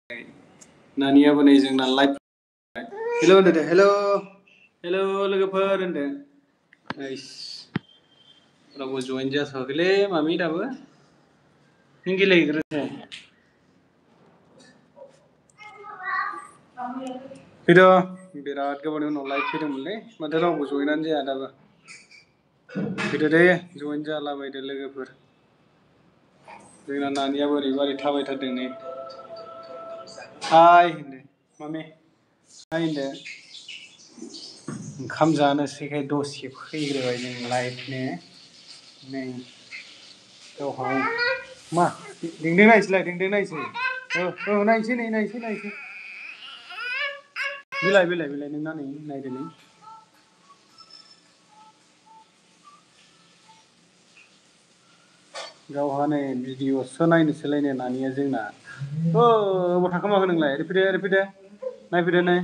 नानियाबो नै जोंना लाइभ हेल' होनदो दे हेल' लोगोफोर होनदो रावबो जइन जाथ'वाखैलै मामि दाबो नों गेलेहैग्रोदो फैद' बिराद गोबावनि उनाव लाइभ फैदोंमोनलै माथो रावबो जइनानो जाया दाबो फैदो दे जइन जालाबायदो लोगोफोर जोंना नानियाबो ओरैबा ओरै थाबायथारदों नै हाय होनदो मामि हाय होनदो ओंखाम जानोसैखाय दसे फैग्रोबाय जों लाइभनो नै गावहा मा दिंदों नायसैलाय दिंदों नायसै नायसै नै नायसै बिलाइ नोंना नै नायदो नै गावहा नै भिडिअ'सो नायनोसैलायनो नानिया जोंना अबाव थाखोमाखो नोंलाय ओरै फैदो नायफैदो नै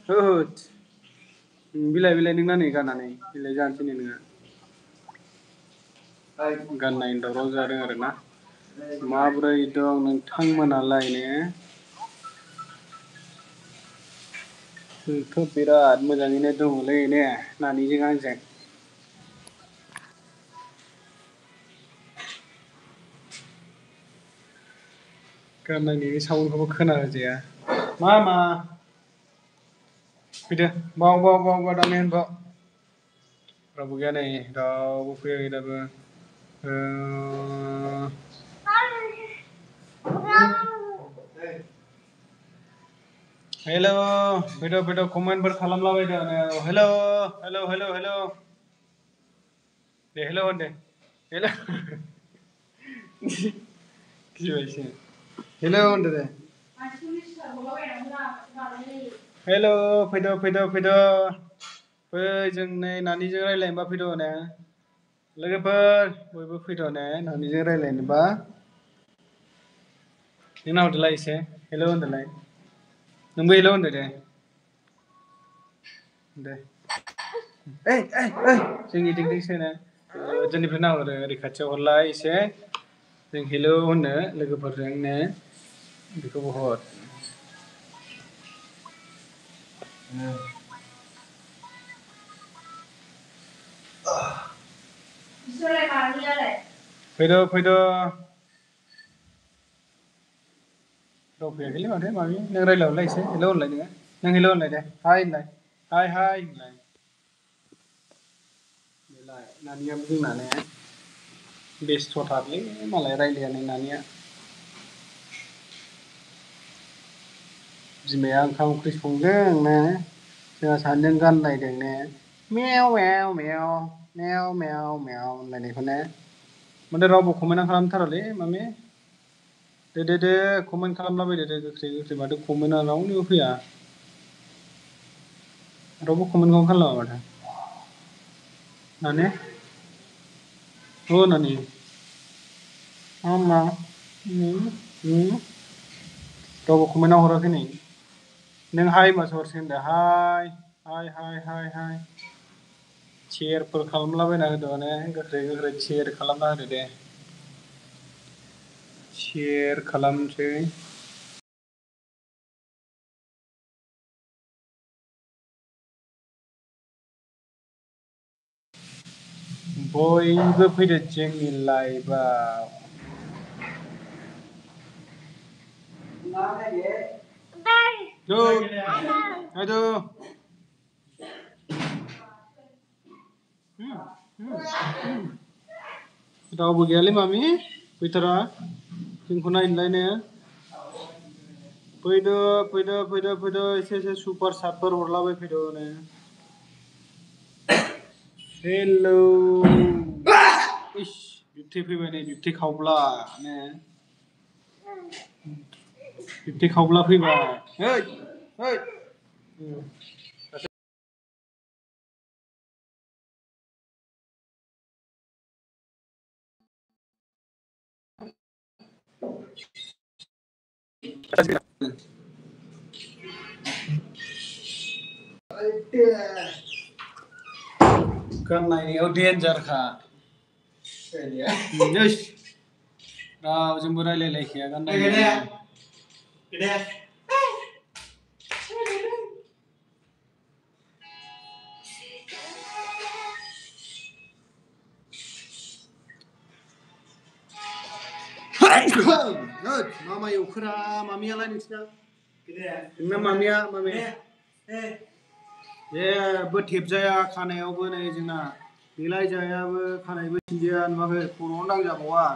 होद बिलाइ नोंना नै गाननानै बिलाइ जानोसै नै नोङो गाननायनि दावराव जादों आरोना माबोरै दं नोंथांमोनालाय ने जोंथ' बिराद मोजाङैनो दङलै ने नानिजों आंजों गाननायनि साउन्डखौबो खोनाहोजाया मा फैदो बाव दानि होनबाव रावबो गैया नै रावबो फैयाखै दाबो हेल' फैद' कमेन्टफोर खालामलाबायदो हेल' दे हेल' होन दे हेल' गिबायसो हेल' होनदो दे हेल' फैद' फै जों नै नानिजों रायज्लायनोबा फैद' ने लोगोफोर बयबो फैद' ने नानिजों रायज्लायनोबा नोंना हरदोलाय एसे हेल' होनदोलाय नोंबो हेल' होनदो दे ओइ जोंनि दिंसोनो जोंनिफ्राय नाहरो ओरै खाथियाव हरलाय एसे जों हेल' होनो लोगोफोरजोंनो बेखौबो हर फैद' राव फैयाखैलै माथो मामि नों रायज्लायहरलाय एसे हेल' होनलाय नों हेल' होनलाय दे हाय होनलाय हाय होनलाय बेलाय नानियाबो जोंना ने बेस्थ'थारलै मालाय रायज्लाया नै नानिया बिमाया ओंखाम ओंख्रि संदों ने जोंहा सानैजों गानलायदों ने मेव होनलायनायखौ ने माथो रावबो कमेन्ट खालामथारालै मामि दे कमेन्ट खालामलाबायदो दे गोख्रै माथो कमेन्टआ रावनिबो फैया रावबो कमेन्टखौनो खालामा माथो नानि नानि मा रावबो कमेन्टआव हराखै नै नों हाय होनबासो हरसिगोन दे हाय शेयारफोर खालामलाबायना होदो ने गोख्रै शेयार खालामना होदो दे शेयार खालामसै बयबो फैदो जोंनि लाइभआव रावबो गैयालै मामि फैथारा जोंखौ नायनोलाय ने फैदो एसे सुपार साटफोर हरलाबाय फैद' ने हेल' बिबथै फैबाय नै बिबथै खावब्ला ने बिबथै खावब्ला फैबाय गाननायाव देन्जारखा रावजोंबो रायलायलायखाया गाननाय Mama एवखोरा मामियालाय नोंसिना नोंना मामिया जेबो थेबजाया खानायावबो नै जोंना देलायजायाबो खानायबो सिनजाया नुवाखै खर'आवनो नांजाबावा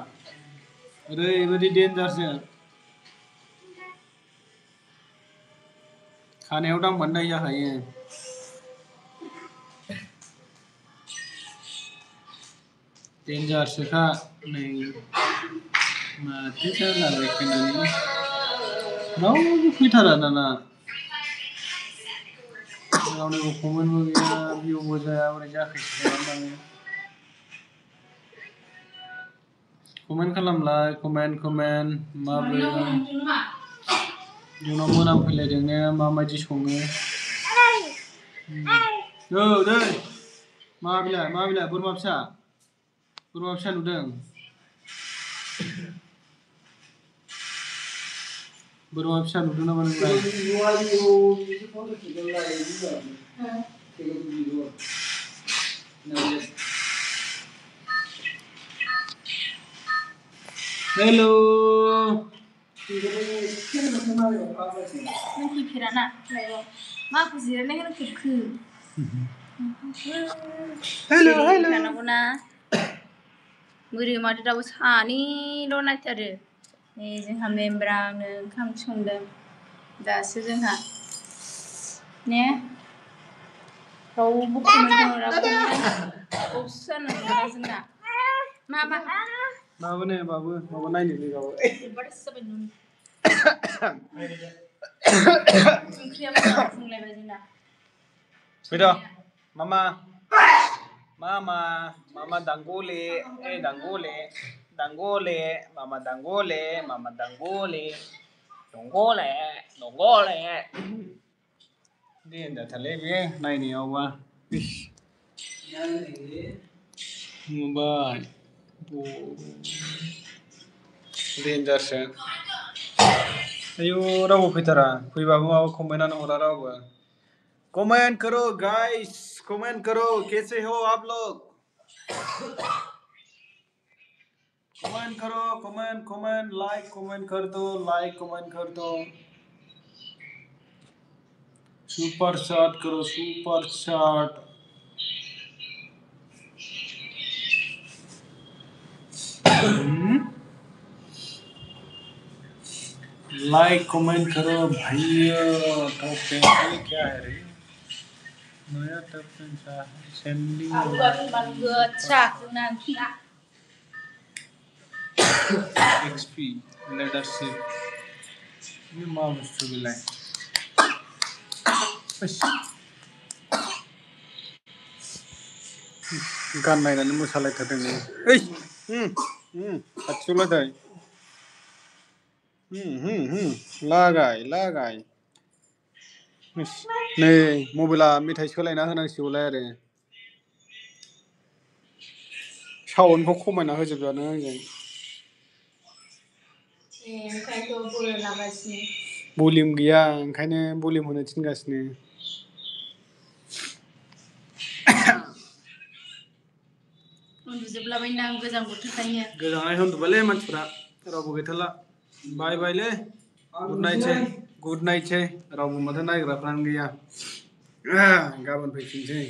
ओरैबायदि देन्जारसो खानायाव दांबानो दाय जाखायो देन्जारसोखा नै माथो जालाबायखो होननानै रावबो फैथारा दाना रावनिबो कमेन्टबो गैया भिउबो जाया बोरै जाखो होननानै कमेन्ट खालामलाय कमेन्ट माबोरै जोंनाव मोनामफैलायदों ने माबायदि सङो औ दै मा बिलाय बोरमा फिसा नुदों बोरमा फिसा नुदों नामा नोंलाय हेलो हेलो बोरै माथो दाबो सानैल' नायथारो नै जोंहा मेम्ब्रानो ओंखाम संदों दासो जोंहा ने रावबो कमेन्ट जोंना माबा नायनो बाबो Pero, mama dangole, mama dangole. Dia dah terlebih be, naik ni awak. Mumbai, danger sih. Ayo, rawu fitara, kui bawa awak komenan orang rawu. Comment करो गाइस कमेंट करो कैसे हो आप लोग कमेंट लाइक कमेंट कर दो सुपर चैट करो super chat like comment करो भैया तो क्या है रे नया टप्पन सेंडिंग अच्छा XP leadership ये माँ बुस्तु बिलाय गान नायनानै मोसालायथारदों नै खाथियाव लागाय लागाय नै मबाइला मेथाइ सोलायना होनांसिगौलाय आरो साउन्डखौ खमायना होजोबजानो आंजों भलिउम गैया ओंखायनो भलिउम होनो थिनगासिनो उन्दुजोबलाबायना गोजां बोथोरखायनो गोजांनाय उन्दुबायलै मानसिफ्रा रावबो गैथारला बायलै गुड नाइटसै रावबो माथो नायग्राफ्रानो गैया गाबोन फैफिनसै